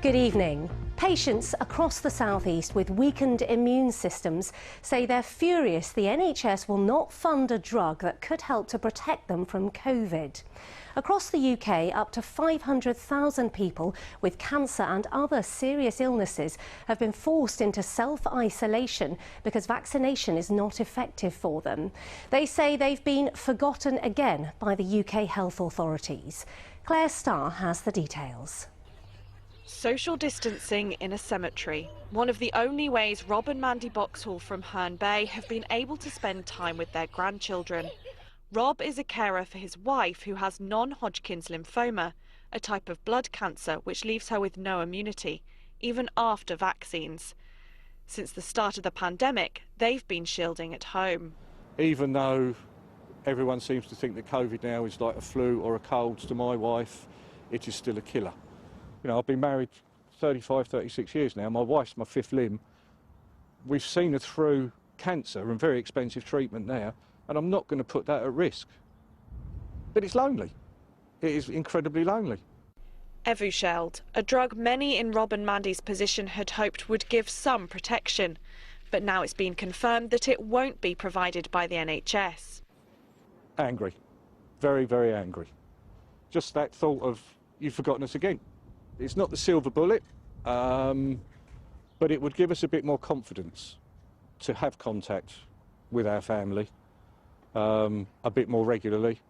Good evening. Patients across the South East with weakened immune systems say they're furious the NHS will not fund a drug that could help to protect them from COVID. Across the UK, up to 500,000 people with cancer and other serious illnesses have been forced into self-isolation because vaccination is not effective for them. They say they've been forgotten again by the UK health authorities. Claire Starr has the details. Social distancing in a cemetery. One of the only ways Rob and Mandy Boxhall from Herne Bay have been able to spend time with their grandchildren. Rob is a carer for his wife who has non-Hodgkin's lymphoma, a type of blood cancer which leaves her with no immunity, even after vaccines. Since the start of the pandemic, they've been shielding at home. Even though everyone seems to think that COVID now is like a flu or a cold, to my wife, it is still a killer. You know, I've been married 35, 36 years now. My wife's my fifth limb. We've seen her through cancer and very expensive treatment now, and I'm not going to put that at risk. But it's lonely. It is incredibly lonely. Evusheld, a drug many in Rob and Mandy's position had hoped would give some protection. But now it's been confirmed that it won't be provided by the NHS. Angry. Very, very angry. Just that thought of, you've forgotten us again. It's not the silver bullet, but it would give us a bit more confidence to have contact with our family a bit more regularly,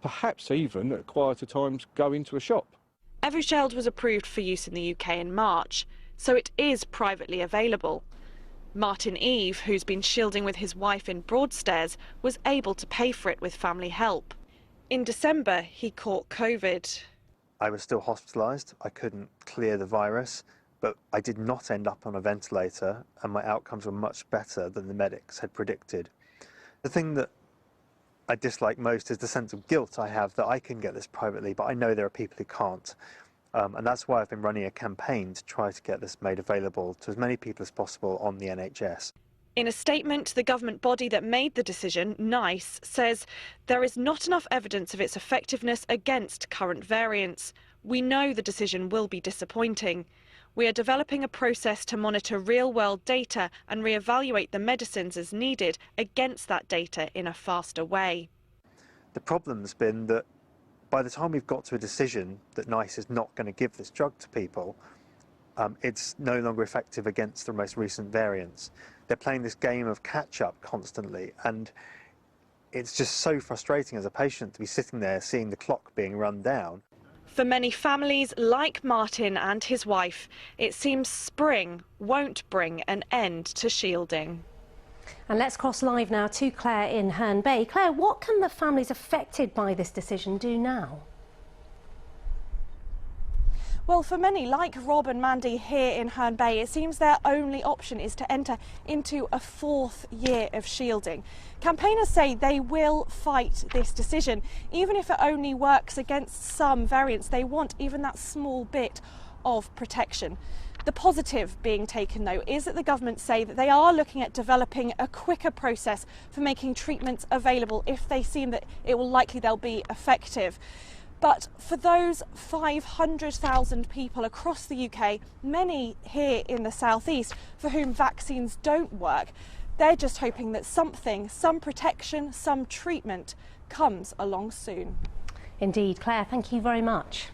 perhaps even at quieter times go into a shop. Evusheld was approved for use in the UK in March, so it is privately available. Martin Eve, who's been shielding with his wife in Broadstairs, was able to pay for it with family help. In December, he caught COVID. I was still hospitalised. I couldn't clear the virus, but I did not end up on a ventilator, and my outcomes were much better than the medics had predicted. The thing that I dislike most is the sense of guilt I have that I can get this privately, but I know there are people who can't. And that's why I've been running a campaign to try to get this made available to as many people as possible on the NHS. In a statement, the government body that made the decision, NICE, says there is not enough evidence of its effectiveness against current variants. We know the decision will be disappointing. We are developing a process to monitor real-world data and re-evaluate the medicines as needed against that data in a faster way. The problem's been that by the time we've got to a decision that NICE is not going to give this drug to people, it's no longer effective against the most recent variants. They're playing this game of catch-up constantly, and it's just so frustrating as a patient to be sitting there seeing the clock being run down. For many families like Martin and his wife, it seems spring won't bring an end to shielding. And let's cross live now to Claire in Herne Bay. Claire, what can the families affected by this decision do now? Well, for many, like Rob and Mandy here in Herne Bay, it seems their only option is to enter into a fourth year of shielding. Campaigners say they will fight this decision, even if it only works against some variants. They want even that small bit of protection. The positive being taken, though, is that the government say that they are looking at developing a quicker process for making treatments available if they seem that it will likely they'll be effective. But for those 500,000 people across the UK, many here in the South East, for whom vaccines don't work, they're just hoping that something, some protection, some treatment comes along soon. Indeed. Claire, thank you very much.